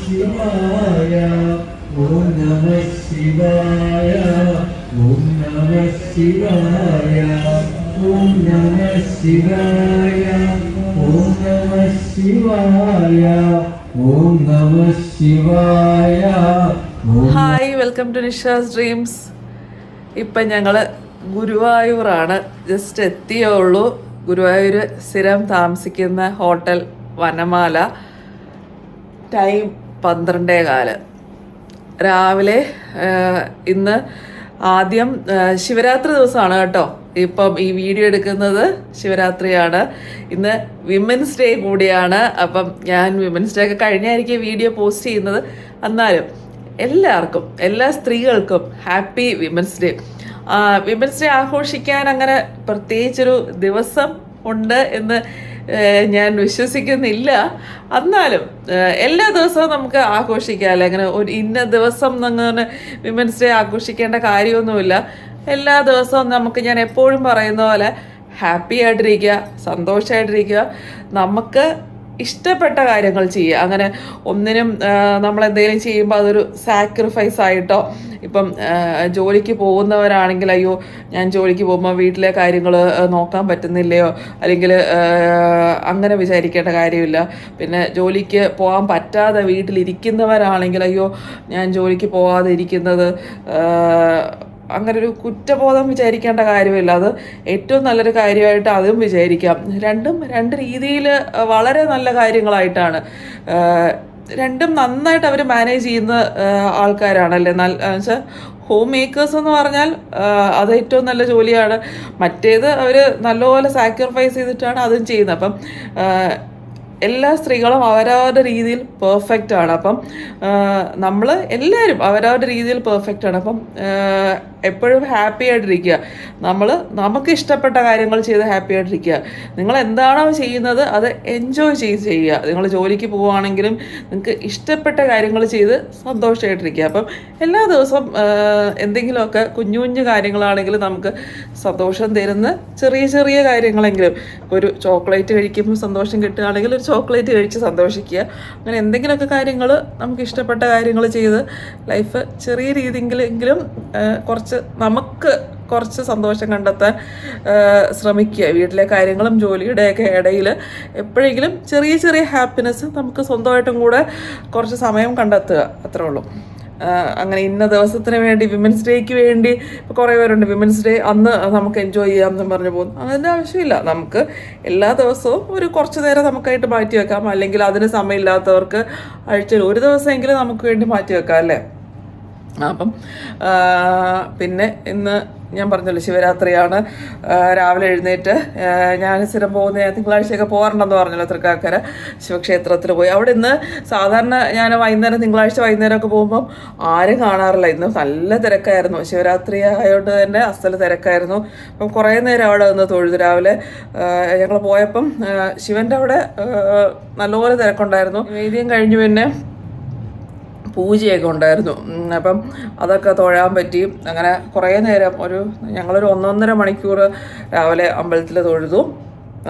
ശിവായ ഓം നമഃ ശിവായ ഓം നമഃ ശിവായ ഓം നമഃ ശിവായ ഓം നമഃ ശിവായ ഓം നമഃ ശിവായ. Hi, welcome to Nisha's dreams. ഇപ്പം ഞങ്ങൾ ഗുരുവായൂരാണ്, ജസ്റ്റ് എത്തിയേ ഉള്ളൂ. ഗുരുവായൂർ സ്ഥിരം താമസിക്കുന്ന ഹോട്ടൽ വനമാല. ടൈം 12:15 രാവിലെ. ഇന്ന് ആദ്യം ശിവരാത്രി ദിവസമാണ് കേട്ടോ. ഇപ്പം ഈ വീഡിയോ എടുക്കുന്നത് ശിവരാത്രിയാണ്. ഇന്ന് വിമൻസ് ഡേ കൂടിയാണ്. അപ്പം ഞാൻ വിമൻസ് ഡേ ഒക്കെ കഴിഞ്ഞായിരിക്കും വീഡിയോ പോസ്റ്റ് ചെയ്യുന്നത്. എന്നാലും എല്ലാവർക്കും, എല്ലാ സ്ത്രീകൾക്കും happy women's day. Women's day ആഘോഷിക്കാൻ അങ്ങനെ പ്രത്യേകിച്ചൊരു ദിവസം ഉണ്ട് എന്ന് ഞാൻ വിശ്വസിക്കുന്നില്ല. എന്നാലും എല്ലാ ദിവസവും നമുക്ക് ആഘോഷിക്കാമല്ലോ. അങ്ങനെ ഒരു ഇന്ന ദിവസം അങ്ങനെ വിമൻസ് ഡേ ആഘോഷിക്കേണ്ട കാര്യമൊന്നുമില്ല. എല്ലാ ദിവസവും നമുക്ക്, ഞാൻ എപ്പോഴും പറയുന്ന പോലെ, ഹാപ്പി ആയിട്ടിരിക്കുക, സന്തോഷമായിട്ടിരിക്കുക, നമുക്ക് ഇഷ്ടപ്പെട്ട കാര്യങ്ങൾ ചെയ്യുക. അങ്ങനെ ഒന്നിനും നമ്മളെന്തെങ്കിലും ചെയ്യുമ്പോൾ അതൊരു സാക്രിഫൈസ് ആയിട്ടോ, ഇപ്പം ജോലിക്ക് പോകുന്നവരാണെങ്കിൽ അയ്യോ ഞാൻ ജോലിക്ക് പോകുമ്പോൾ വീട്ടിലെ കാര്യങ്ങൾ നോക്കാൻ പറ്റുന്നില്ലയോ, അല്ലെങ്കിൽ അങ്ങനെ വിചാരിക്കേണ്ട കാര്യമില്ല. പിന്നെ ജോലിക്ക് പോകാൻ പറ്റാതെ വീട്ടിലിരിക്കുന്നവരാണെങ്കിൽ അയ്യോ ഞാൻ ജോലിക്ക് പോകാതെ ഇരിക്കുന്നത്, അങ്ങനെ ഒരു കുറ്റബോധം വിചാരിക്കേണ്ട കാര്യമില്ല. അത് ഏറ്റവും നല്ലൊരു കാര്യമായിട്ട് അതും വിചാരിക്കാം. രണ്ടും രണ്ട് രീതിയിൽ വളരെ നല്ല കാര്യങ്ങളായിട്ടാണ്. രണ്ടും നന്നായിട്ട് അവർ മാനേജ് ചെയ്യുന്ന ആൾക്കാരാണല്ലേ. വെച്ചാൽ ഹോം മേക്കേഴ്സ് എന്ന് പറഞ്ഞാൽ അത് ഏറ്റവും നല്ല ജോലിയാണ്. മറ്റേത് അവർ നല്ലപോലെ സാക്രിഫൈസ് ചെയ്തിട്ടാണ് അതും ചെയ്യുന്നത്. അപ്പം എല്ലാ സ്ത്രീകളും അവരവരുടെ രീതിയിൽ പെർഫെക്റ്റ് ആണ്. അപ്പം നമ്മൾ എല്ലാവരും അവരവരുടെ രീതിയിൽ പെർഫെക്റ്റ് ആണ്. അപ്പം എപ്പോഴും ഹാപ്പി ആയിട്ടിരിക്കുക. നമുക്ക് ഇഷ്ടപ്പെട്ട കാര്യങ്ങൾ ചെയ്ത് ഹാപ്പി ആയിട്ടിരിക്കുക. നിങ്ങൾ എന്താണോ ചെയ്യുന്നത് അത് എൻജോയ് ചെയ്ത് ചെയ്യുക. നിങ്ങൾ ജോലിക്ക് പോവുകയാണെങ്കിലും നിങ്ങൾക്ക് ഇഷ്ടപ്പെട്ട കാര്യങ്ങൾ ചെയ്ത് സന്തോഷമായിട്ടിരിക്കുക. അപ്പം എല്ലാ ദിവസവും എന്തെങ്കിലുമൊക്കെ കുഞ്ഞു കുഞ്ഞു കാര്യങ്ങളാണെങ്കിലും നമുക്ക് സന്തോഷം തരുന്ന ചെറിയ ചെറിയ കാര്യങ്ങളെങ്കിലും, ഇപ്പോൾ ഒരു ചോക്ലേറ്റ് കഴിക്കുമ്പോൾ സന്തോഷം കിട്ടുകയാണെങ്കിൽ ഒരു ചോക്ലേറ്റ് കഴിച്ച് സന്തോഷിക്കുക. അങ്ങനെ എന്തെങ്കിലുമൊക്കെ കാര്യങ്ങൾ, നമുക്ക് ഇഷ്ടപ്പെട്ട കാര്യങ്ങൾ ചെയ്ത് ലൈഫ് ചെറിയ രീതിയിലെങ്കിലും നമുക്ക് കുറച്ച് സന്തോഷം കണ്ടെത്താൻ ശ്രമിക്കുക. വീട്ടിലെ കാര്യങ്ങളും ജോലിയുടെയൊക്കെ ഇടയിൽ എപ്പോഴെങ്കിലും ചെറിയ ചെറിയ ഹാപ്പിനെസ് നമുക്ക് സ്വന്തമായിട്ടും കൂടെ കുറച്ച് സമയം കണ്ടെത്തുക, അത്രേ ഉള്ളൂ. അങ്ങനെ ഇന്ന ദിവസത്തിന് വേണ്ടി, വിമൻസ് ഡേക്ക് വേണ്ടി ഇപ്പോൾ കുറേ പേരുണ്ട് വിമൻസ് ഡേ അന്ന് നമുക്ക് എൻജോയ് ചെയ്യാം എന്ന് പറഞ്ഞു പോകുന്നു. അതിൻ്റെ ആവശ്യമില്ല. നമുക്ക് എല്ലാ ദിവസവും ഒരു കുറച്ച് നേരം നമുക്കായിട്ട് മാറ്റി വെക്കാം. അല്ലെങ്കിൽ അതിന് സമയമില്ലാത്തവർക്ക് ആഴ്ചയിൽ ഒരു ദിവസമെങ്കിലും നമുക്ക് വേണ്ടി മാറ്റി വെക്കാം, അല്ലേ. അപ്പം പിന്നെ ഇന്ന് ഞാൻ പറഞ്ഞല്ലോ ശിവരാത്രിയാണ്. രാവിലെ എഴുന്നേറ്റ് ഞാൻ സ്ഥിരം പോകുന്ന തിങ്കളാഴ്ചയൊക്കെ പോകാറുണ്ടെന്ന് പറഞ്ഞല്ലോ, തൃക്കാക്കര ശിവക്ഷേത്രത്തിൽ പോയി. അവിടെ ഇന്ന് സാധാരണ ഞാൻ തിങ്കളാഴ്ച വൈകുന്നേരമൊക്കെ പോകുമ്പം ആരും കാണാറില്ല. ഇന്ന് നല്ല തിരക്കായിരുന്നു. ശിവരാത്രി ആയതുകൊണ്ട് തന്നെ അസ്ഥല തിരക്കായിരുന്നു. അപ്പം കുറേ നേരം അവിടെ നിന്ന് തൊഴുതു. രാവിലെ ഞങ്ങൾ പോയപ്പം ശിവൻ്റെ അവിടെ നല്ലപോലെ തിരക്കുണ്ടായിരുന്നു. വേദ്യം കഴിഞ്ഞു പിന്നെ പൂജയൊക്കെ ഉണ്ടായിരുന്നു. അപ്പം അതൊക്കെ തൊഴാൻ പറ്റി. അങ്ങനെ കുറേ നേരം, ഞങ്ങളൊരു 1.5 മണിക്കൂർ രാവിലെ അമ്പലത്തിൽ തൊഴുതു.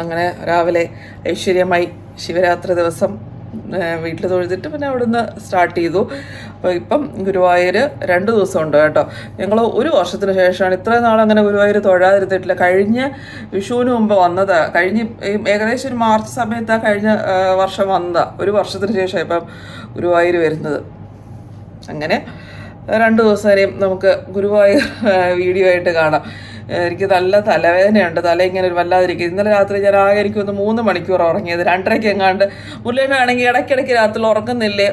അങ്ങനെ രാവിലെ ഐശ്വര്യമായി ശിവരാത്രി ദിവസം വീട്ടിൽ തൊഴുതിട്ട് പിന്നെ അവിടുന്ന് സ്റ്റാർട്ട് ചെയ്തു. അപ്പോൾ ഇപ്പം ഗുരുവായൂർ 2 ദിവസമുണ്ട് കേട്ടോ. ഞങ്ങൾ 1 വർഷത്തിന് ശേഷമാണ്, ഇത്രയും നാളങ്ങനെ ഗുരുവായൂർ തൊഴാതിരുത്തിട്ടില്ല. കഴിഞ്ഞ വിഷുവിന് മുമ്പ് വന്നതാണ്. ഏകദേശം ഒരു മാർച്ച് സമയത്താണ് കഴിഞ്ഞ വർഷം വന്നതാണ്. 1 വർഷത്തിന് ശേഷം ഇപ്പം ഗുരുവായൂർ വരുന്നത്. അങ്ങനെ 2 ദിവസം വരെയും നമുക്ക് ഗുരുവായൂർ വീഡിയോ ആയിട്ട് കാണാം. എനിക്ക് നല്ല തലവേദനയുണ്ട്, തല ഇങ്ങനെ ഒരു വല്ലാതിരിക്കും. ഇന്നലെ രാത്രി ഞാൻ എനിക്കൊന്ന് 3 മണിക്കൂർ ഉറങ്ങിയത്. 2:30 എങ്ങാണ്ട്. മുരളിയുടെ ഇടയ്ക്കിടയ്ക്ക് രാത്രി ഉറങ്ങുന്നില്ലേ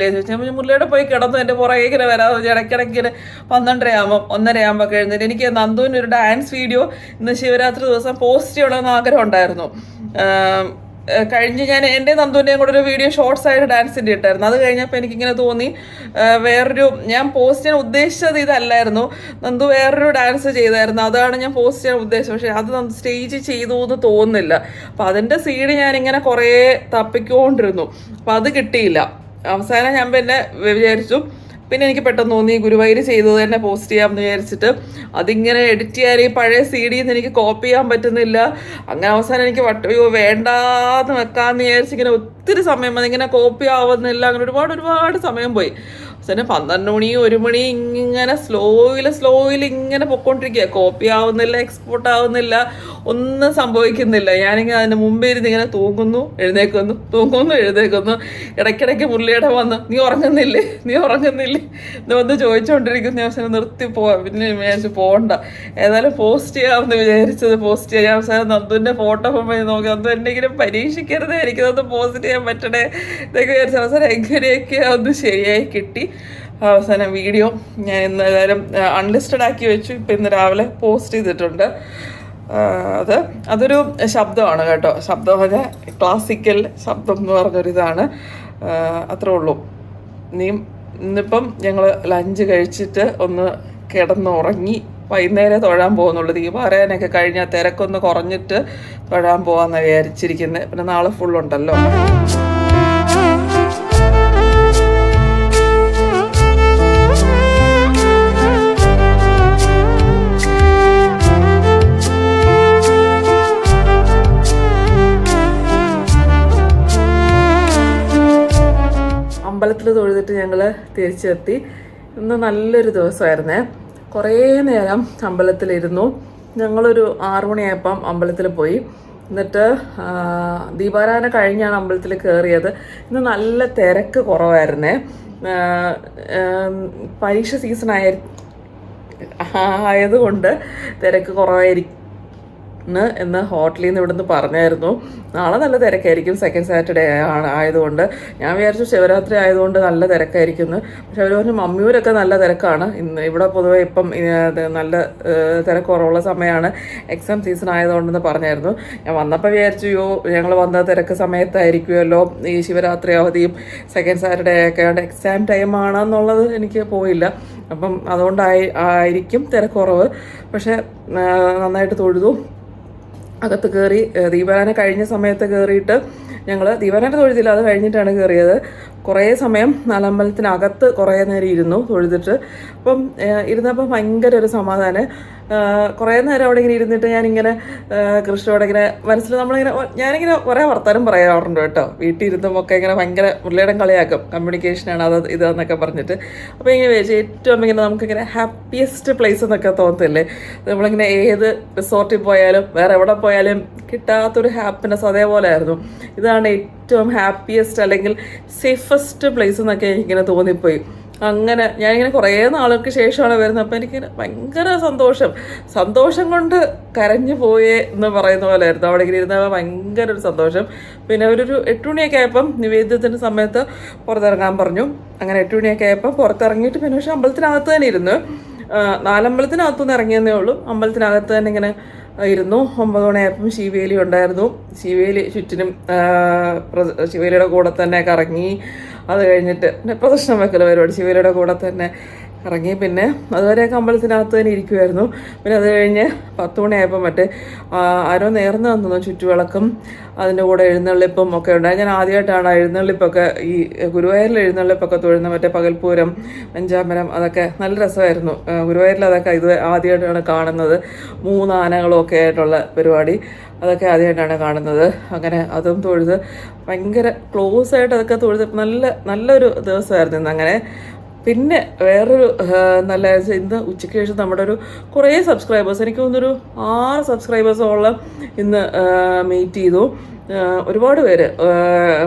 എന്ന് ചോദിച്ചാൽ മുരളിയുടെ പോയി കിടന്നു. എൻ്റെ പുറകെ ഇങ്ങനെ വരാതെ ഇടയ്ക്കിടയ്ക്ക് 12:30 ആകുമ്പോൾ 1:30 ആകുമ്പോൾ എഴുന്നേറ്റ്. എനിക്ക് നന്ദുവിന് ഒരു ഡാൻസ് വീഡിയോ ഇന്ന് ശിവരാത്രി ദിവസം പോസ്റ്റ് ചെയ്യണമെന്ന് ആഗ്രഹം ഉണ്ടായിരുന്നു. കഴിഞ്ഞ് ഞാൻ എൻ്റെ നന്ദുവിൻ്റെയും കൂടെ ഒരു വീഡിയോ ഷോർട്സ് ആയിട്ട് ഡാൻസിൻ്റെ ഇട്ടായിരുന്നു. അത് കഴിഞ്ഞപ്പോൾ എനിക്കിങ്ങനെ തോന്നി, ഞാൻ പോസ്റ്റ് ചെയ്യാൻ ഉദ്ദേശിച്ചത് ഇതല്ലായിരുന്നു. നന്ദു വേറൊരു ഡാൻസ് ചെയ്തായിരുന്നു, അതാണ് ഞാൻ പോസ്റ്റ് ചെയ്യാൻ ഉദ്ദേശിച്ചത്. പക്ഷേ അത് സ്റ്റേജ് ചെയ്തു എന്ന് തോന്നുന്നില്ല. അപ്പോൾ അതിൻ്റെ സീഡ് ഞാനിങ്ങനെ കുറേ തപ്പിക്കൊണ്ടിരുന്നു. അപ്പോൾ അത് കിട്ടിയില്ല. അവസാനം ഞാൻ പിന്നെ വിചാരിച്ചു പിന്നെ എനിക്ക് പെട്ടെന്ന് തോന്നി ഗുരുവായൂർ ചെയ്തത് തന്നെ പോസ്റ്റ് ചെയ്യാമെന്ന് വിചാരിച്ചിട്ട് അതിങ്ങനെ എഡിറ്റ് ചെയ്യാൻ ഈ പഴയ CD ന്ന് എനിക്ക് കോപ്പി ചെയ്യാൻ പറ്റുന്നില്ല. അങ്ങനെ അവസാനം എനിക്ക് അയ്യോ വേണ്ടാന്ന് വെക്കാമെന്ന് വിചാരിച്ചിങ്ങനെ ഒത്തിരി സമയം അതിങ്ങനെ കോപ്പി ആവുന്നില്ല. അങ്ങനെ ഒരുപാട് സമയം പോയി. അവസാനം 12 മണി 1 മണി ഇങ്ങനെ സ്ലോയിൽ ഇങ്ങനെ പൊയ്ക്കൊണ്ടിരിക്കുക. കോപ്പി ആവുന്നില്ല, എക്സ്പോർട്ട് ആവുന്നില്ല, ഒന്നും സംഭവിക്കുന്നില്ല. ഞാനിങ്ങനെ അതിന് മുമ്പേ ഇരുന്ന് ഇങ്ങനെ തൂങ്ങുന്നു എഴുന്നേക്കുന്നു. ഇടയ്ക്കിടയ്ക്ക് മുരളിയുടെ വന്ന് നീ ഉറങ്ങുന്നില്ലേ എന്ന് വന്ന് ചോദിച്ചുകൊണ്ടിരിക്കുന്ന അവസാനം നിർത്തി പിന്നെ വിചാരിച്ചു പോകണ്ട, ഏതായാലും പോസ്റ്റ് ചെയ്യാമെന്ന് വിചാരിച്ചത് പോസ്റ്റ് ചെയ്യാം. അവസാനം നന്ദുവിൻ്റെ ഫോട്ടോ നോക്കി നന്ദു എന്തെങ്കിലും പരീക്ഷിക്കരുതേ, എനിക്കതൊന്ന് പോസ്റ്റ് ചെയ്യാൻ പറ്റണേ ഇതൊക്കെ വിചാരിച്ച അവസാനം എങ്ങനെയൊക്കെ ഒന്ന് ശരിയായി കിട്ടി. അവസാനം വീഡിയോ ഞാൻ ഇന്ന് ഏതായാലും അൺലിസ്റ്റഡ് ആക്കി വെച്ചു. ഇപ്പം ഇന്ന് രാവിലെ പോസ്റ്റ് ചെയ്തിട്ടുണ്ട്. അതൊരു ശബ്ദമാണ് കേട്ടോ. ശബ്ദം പറഞ്ഞാൽ ക്ലാസിക്കൽ ശബ്ദം എന്ന് പറഞ്ഞൊരിതാണ്. അത്രേ ഉള്ളൂ. ഇന്നിപ്പം ഞങ്ങൾ ലഞ്ച് കഴിച്ചിട്ട് ഒന്ന് കിടന്നുറങ്ങി വൈകുന്നേരം തൊഴാൻ പോകുന്നുള്ളൂ. ദീപാരാധനയൊക്കെ കഴിഞ്ഞാൽ തിരക്കൊന്ന് കുറഞ്ഞിട്ട് തൊഴാൻ പോകാമെന്ന് വിചാരിച്ചിരിക്കുന്നത്. പിന്നെ നാളെ ഫുള്ളുണ്ടല്ലോ. അമ്പലത്തിൽ തൊഴുതിട്ട് ഞങ്ങൾ തിരിച്ചെത്തി. ഇന്ന് നല്ലൊരു ദിവസമായിരുന്നേ. കുറേ നേരം അമ്പലത്തിലിരുന്നു. ഞങ്ങളൊരു 6 മണിയായപ്പം അമ്പലത്തിൽ പോയി. എന്നിട്ട് ദീപാരാധന കഴിഞ്ഞാണ് അമ്പലത്തിൽ കയറിയത്. ഇന്ന് നല്ല തിരക്ക് കുറവായിരുന്നേ. പരീക്ഷ സീസൺ ആയതുകൊണ്ട് തിരക്ക് കുറവായിരിക്കും എന്ന് ഹോട്ടലിൽ നിന്ന് ഇവിടുന്ന് പറഞ്ഞായിരുന്നു. നാളെ നല്ല തിരക്കായിരിക്കും, സെക്കൻഡ് സാറ്റർഡേ ആയതുകൊണ്ട്. ഞാൻ വിചാരിച്ചു ശിവരാത്രി ആയതുകൊണ്ട് നല്ല തിരക്കായിരിക്കും എന്ന്. പക്ഷെ അവർ പറഞ്ഞു മമ്മിയൂരൊക്കെ നല്ല തിരക്കാണ് ഇന്ന്. ഇവിടെ പൊതുവെ ഇപ്പം നല്ല തിരക്ക് കുറവുള്ള സമയമാണ്, എക്സാം സീസൺ ആയതുകൊണ്ടെന്ന് പറഞ്ഞായിരുന്നു. ഞാൻ വന്നപ്പോൾ വിചാരിച്ചു ഞങ്ങൾ വന്ന തിരക്ക് സമയത്തായിരിക്കുമല്ലോ ഈ ശിവരാത്രി അവധിയും സെക്കൻഡ് സാറ്റർഡേ ഒക്കെ ആയിട്ട് എക്സാം ടൈം ആണെന്നുള്ളത് എനിക്ക് പോയില്ല. അപ്പം അതുകൊണ്ടായിരിക്കും തിരക്കുറവ്. പക്ഷെ നന്നായിട്ട് തൊഴുതു. അകത്ത് കയറി ദീപാരാധന കഴിഞ്ഞ സമയത്ത് കയറിയിട്ട് ഞങ്ങൾ ദീപാരാധന തൊഴുതില്ല, അത് കഴിഞ്ഞിട്ടാണ് കയറിയത്. കുറേ സമയം നാലമ്പലത്തിനകത്ത് കുറേ നേരം ഇരുന്നു തൊഴുതിട്ട്. അപ്പം ഇരുന്നപ്പോൾ ഭയങ്കര ഒരു സമാധാനം. കുറേ നേരം അവിടെ ഇങ്ങനെ ഇരുന്നിട്ട് ഞാനിങ്ങനെ കൃഷ്ണയോടെ ഇങ്ങനെ മനസ്സിൽ ഞാനിങ്ങനെ കുറേ വർത്താനം പറയാറുണ്ട് കേട്ടോ. വീട്ടിൽ ഇരുന്നപ്പോൾ ഇങ്ങനെ ഭയങ്കര മുരളിയുടെ കളിയാക്കും, കമ്മ്യൂണിക്കേഷനാണ് അത് ഇതെന്നൊക്കെ പറഞ്ഞിട്ട്. അപ്പോൾ ഇങ്ങനെ വിചാരിച്ചു ഏറ്റവും ഇങ്ങനെ നമുക്കിങ്ങനെ ഹാപ്പിയസ്റ്റ് പ്ലേസ് എന്നൊക്കെ തോന്നത്തില്ലേ. നമ്മളിങ്ങനെ ഏത് റിസോർട്ടിൽ പോയാലും വേറെ എവിടെ പോയാലും കിട്ടാത്തൊരു ഹാപ്പിനെസ് അതേപോലെ ആയിരുന്നു. ഇതാണ് ഏറ്റവും ഹാപ്പിയസ്റ്റ് അല്ലെങ്കിൽ സേഫസ്റ്റ് പ്ലേസ് എന്നൊക്കെ എനിക്കിങ്ങനെ തോന്നിപ്പോയി. അങ്ങനെ ഞാനിങ്ങനെ കുറേ നാളുകൾക്ക് ശേഷമാണ് വരുന്നത്. അപ്പോൾ എനിക്കിങ്ങനെ ഭയങ്കര സന്തോഷം കൊണ്ട് കരഞ്ഞു പോയേ എന്ന് പറയുന്ന പോലെ ആയിരുന്നു. അവിടെ ഇങ്ങനെ ഇരുന്ന ഭയങ്കര ഒരു സന്തോഷം. പിന്നെ ഒരു 8 മണിയൊക്കെ ആയപ്പം നിവേദ്യത്തിൻ്റെ സമയത്ത് പുറത്തിറങ്ങാൻ പറഞ്ഞു. അങ്ങനെ 8 മണിയൊക്കെ ആയപ്പോൾ പുറത്തിറങ്ങിയിട്ട് പിന്നെ പക്ഷേ അമ്പലത്തിനകത്ത് തന്നെ ഇരുന്നു. നാലമ്പലത്തിനകത്തുനിന്ന് ഇറങ്ങിയെന്നേ ഉള്ളൂ. അമ്പലത്തിനകത്ത് തന്നെ ഇങ്ങനെ ഇരുന്നു. 9 മണിയായപ്പം ശിവേലി ഉണ്ടായിരുന്നു. ശിവേലി ചുറ്റിനും ശിവേലിയുടെ കൂടെ തന്നെ കറങ്ങി. അത് കഴിഞ്ഞിട്ട് പിന്നെ പ്രദക്ഷിണം വെക്കൽ പരിപാടി ശിവേലിയുടെ കൂടെ തന്നെ ഇറങ്ങി. പിന്നെ അതുവരെയൊക്കെ അമ്പലത്തിനകത്ത് തന്നെ ഇരിക്കുമായിരുന്നു. പിന്നെ അത് കഴിഞ്ഞ് 10 മണിയായപ്പോൾ ആരോ നേർന്ന് തന്നു ചുറ്റുവിളക്കും അതിൻ്റെ കൂടെ എഴുന്നള്ളിപ്പും ഒക്കെ ഉണ്ടായി. ഞാൻ ആദ്യമായിട്ടാണ് എഴുന്നള്ളിപ്പൊക്കെ ഈ ഗുരുവായൂരിൽ എഴുന്നള്ളിപ്പൊക്കെ തൊഴുന്ന മറ്റേ പകൽപ്പൂരം പഞ്ചാമരം അതൊക്കെ നല്ല രസമായിരുന്നു. ഗുരുവായൂരിൽ അതൊക്കെ ഇത് ആദ്യമായിട്ടാണ് കാണുന്നത്. 3 ആനകളും ഒക്കെ ആയിട്ടുള്ള പരിപാടി അതൊക്കെ ആദ്യമായിട്ടാണ് കാണുന്നത്. അങ്ങനെ അതും തൊഴുത് ഭയങ്കര ക്ലോസ് ആയിട്ട് അതൊക്കെ തൊഴുത് നല്ലൊരു ദിവസമായിരുന്നു ഇന്ന്. അങ്ങനെ പിന്നെ വേറൊരു നല്ല ഇന്ന് ഉച്ചയ്ക്ക് ശേഷം നമ്മുടെ കുറേ സബ്സ്ക്രൈബേഴ്സ്, എനിക്ക് തോന്നുന്നൊരു 6 സബ്സ്ക്രൈബേഴ്സോളം ഇന്ന് മീറ്റ് ചെയ്തു. ഒരുപാട് പേര്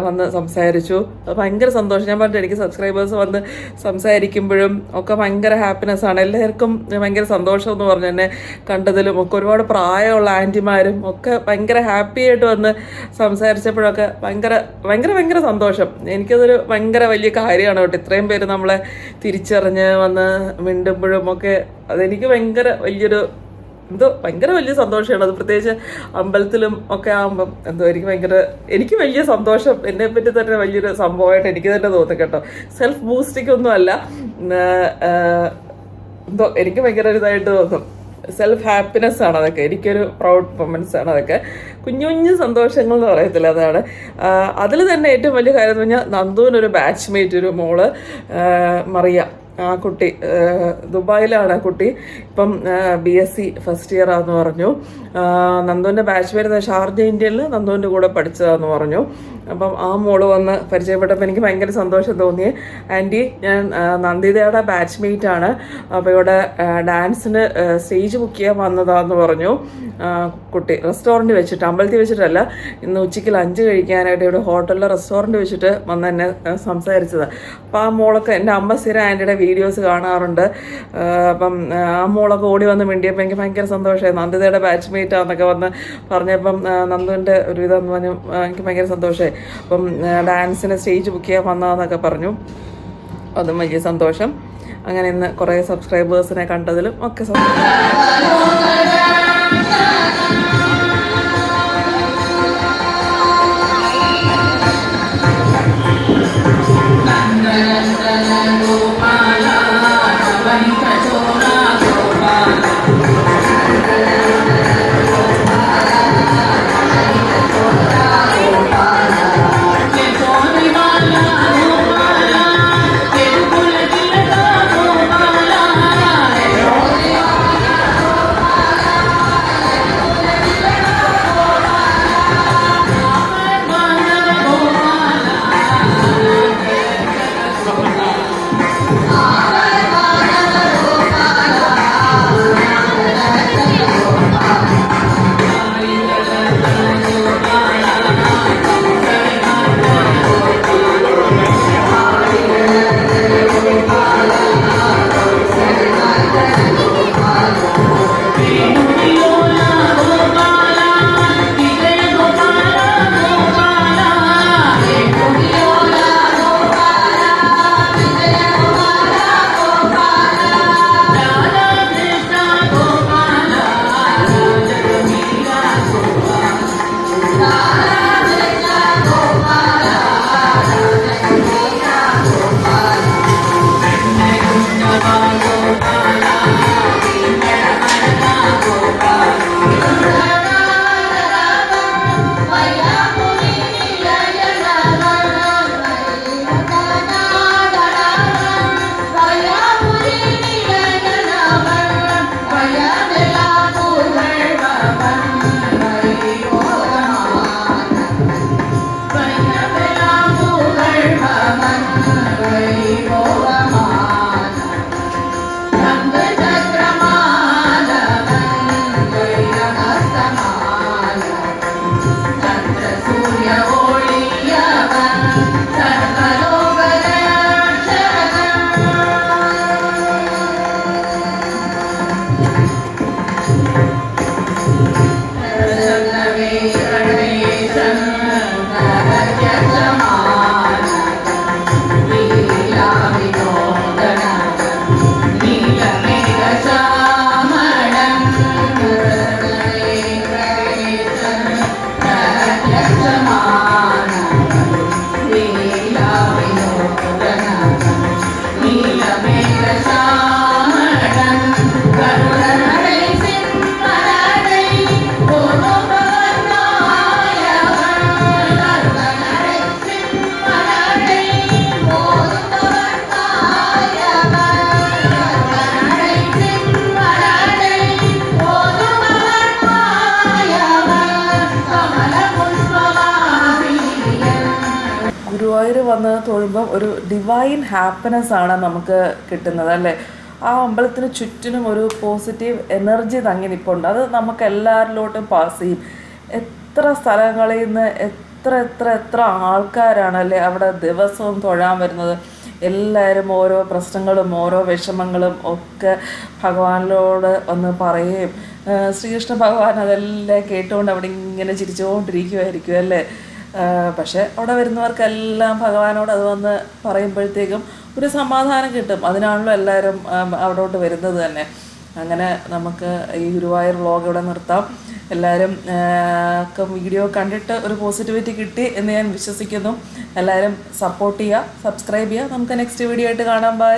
വന്ന് സംസാരിച്ചു. ഭയങ്കര സന്തോഷം. ഞാൻ പറഞ്ഞു എനിക്ക് സബ്സ്ക്രൈബേഴ്സ് വന്ന് സംസാരിക്കുമ്പോഴും ഒക്കെ ഭയങ്കര ഹാപ്പിനെസ്സാണ്. എല്ലാവർക്കും ഭയങ്കര സന്തോഷം എന്ന് പറഞ്ഞു എന്നെ കണ്ടതിലും ഒക്കെ. ഒരുപാട് പ്രായമുള്ള ആൻറ്റിമാരും ഒക്കെ ഭയങ്കര ഹാപ്പി ആയിട്ട് വന്ന് സംസാരിച്ചപ്പോഴൊക്കെ ഭയങ്കര സന്തോഷം. എനിക്കതൊരു ഭയങ്കര വലിയ കാര്യമാണ് കേട്ടോ. ഇത്രയും പേര് നമ്മളെ തിരിച്ചറിഞ്ഞ് വന്ന് മിണ്ടുമ്പോഴും ഒക്കെ അതെനിക്ക് ഭയങ്കര വലിയ സന്തോഷമാണ്. അത് പ്രത്യേകിച്ച് അമ്പലത്തിലും ഒക്കെ ആകുമ്പം എനിക്ക് വലിയ സന്തോഷം. എന്നെപ്പറ്റി തന്നെ വലിയൊരു സംഭവമായിട്ട് എനിക്ക് തന്നെ തോന്നി കേട്ടോ. സെൽഫ് ബൂസ്റ്റിംഗ് ഒന്നും അല്ല, എനിക്ക് ഭയങ്കര ഇതായിട്ട് തോന്നും. സെൽഫ് ഹാപ്പിനെസ് ആണ് അതൊക്കെ. എനിക്കൊരു പ്രൗഡ് മൊമെൻറ്റ്സ് ആണ് അതൊക്കെ. കുഞ്ഞു സന്തോഷങ്ങൾ എന്ന് പറയത്തില്ല, അതാണ്. അതിൽ തന്നെ ഏറ്റവും വലിയ കാര്യം എന്ന് പറഞ്ഞാൽ നന്ദുവിനൊരു ബാച്ച്മേറ്റ്, ഒരു മോള് മറിയ, ആ കുട്ടി ദുബായിലാണ് ആ കുട്ടി. ഇപ്പം BSc ഫസ്റ്റ് ഇയർ ആണെന്ന് പറഞ്ഞു. നന്ദുവിൻ്റെ ബാച്ച് വരുന്നത് ഷാർജ ഇന്ത്യയിൽ നന്ദുവിൻ്റെ കൂടെ പഠിച്ചതാണെന്ന് പറഞ്ഞു. അപ്പം ആ മോള് വന്ന് പരിചയപ്പെട്ടപ്പോൾ എനിക്ക് ഭയങ്കര സന്തോഷം തോന്നി. ആൻറ്റി, ഞാൻ നന്ദിതയുടെ ബാച്ച് മേറ്റ് ആണ്. അപ്പോൾ ഇവിടെ ഡാൻസിന് സ്റ്റേജ് ബുക്ക് ചെയ്യാൻ വന്നതാന്ന് പറഞ്ഞു. കുട്ടി റെസ്റ്റോറൻറ്റ് വെച്ചിട്ട്, അമ്പലത്തിൽ വെച്ചിട്ടല്ല, ഇന്ന് ഉച്ചയ്ക്ക് ലഞ്ച് കഴിക്കാനായിട്ട് ഇവിടെ ഹോട്ടലിൽ റെസ്റ്റോറൻറ്റ് വെച്ചിട്ട് വന്ന് എന്നെ സംസാരിച്ചത്. അപ്പോൾ ആ മോളൊക്കെ എൻ്റെ അമ്മ സ്ഥിരം ആൻറ്റിയുടെ വീഡിയോസ് കാണാറുണ്ട്. അപ്പം ആ മോളൊക്കെ ഓടി വന്ന് മിണ്ടിയപ്പോൾ എനിക്ക് ഭയങ്കര സന്തോഷമായി. നന്ദിതയുടെ ബാച്ച് മേറ്റാന്നൊക്കെ വന്ന് പറഞ്ഞപ്പം നന്ദുവിൻ്റെ ഒരു ഇതെന്ന് പറഞ്ഞു എനിക്ക് ഭയങ്കര സന്തോഷമായി. അപ്പം ഡാൻസിന് സ്റ്റേജ് ബുക്ക് ചെയ്യാൻ വന്നതെന്നൊക്കെ പറഞ്ഞു. അതും വലിയ സന്തോഷം. അങ്ങനെ ഇന്ന് കുറേ സബ്സ്ക്രൈബേഴ്സിനെ കണ്ടതിലും ഒക്കെ സന്തോഷം. ഗുരുവായൂർ വന്ന് തൊഴുമ്പം ഒരു ഡിവൈൻ ഹാപ്പിനെസ് ആണ് നമുക്ക് കിട്ടുന്നത് അല്ലേ. ആ അമ്പലത്തിന് ചുറ്റിനും ഒരു പോസിറ്റീവ് എനർജി തങ്ങി നിൽപ്പുണ്ട്. അത് നമുക്ക് എല്ലാവരിലോട്ടും പാസ് ചെയ്യും. എത്ര സ്ഥലങ്ങളിൽ നിന്ന് എത്ര ആൾക്കാരാണ് അല്ലേ അവിടെ ദിവസവും തൊഴാൻ വരുന്നത്. എല്ലാവരും ഓരോ പ്രശ്നങ്ങളും ഓരോ വിഷമങ്ങളും ഒക്കെ ഭഗവാനിനോട് വന്ന് പറയുകയും ശ്രീകൃഷ്ണ ഭഗവാൻ അതെല്ലാം കേട്ടുകൊണ്ട് അവിടെ ഇങ്ങനെ ചിരിച്ചുകൊണ്ടിരിക്കുമായിരിക്കും അല്ലേ. പക്ഷേ അവിടെ വരുന്നവർക്കെല്ലാം ഭഗവാനോട് അത് വന്ന് പറയുമ്പോഴത്തേക്കും ഒരു സമാധാനം കിട്ടും. അതിനാണല്ലോ എല്ലാവരും അവിടോട്ട് വരുന്നത് തന്നെ. അങ്ങനെ നമുക്ക് ഈ ഗുരുവായൂർ വ്ളോഗ് ഇവിടെ നിർത്താം. എല്ലാവരും വീഡിയോ കണ്ടിട്ട് ഒരു പോസിറ്റിവിറ്റി കിട്ടി എന്ന് ഞാൻ വിശ്വസിക്കുന്നു. എല്ലാവരും സപ്പോർട്ട് ചെയ്യുക, സബ്സ്ക്രൈബ് ചെയ്യുക. നമുക്ക് നെക്സ്റ്റ് വീഡിയോ ആയിട്ട് കാണാം. ബൈ.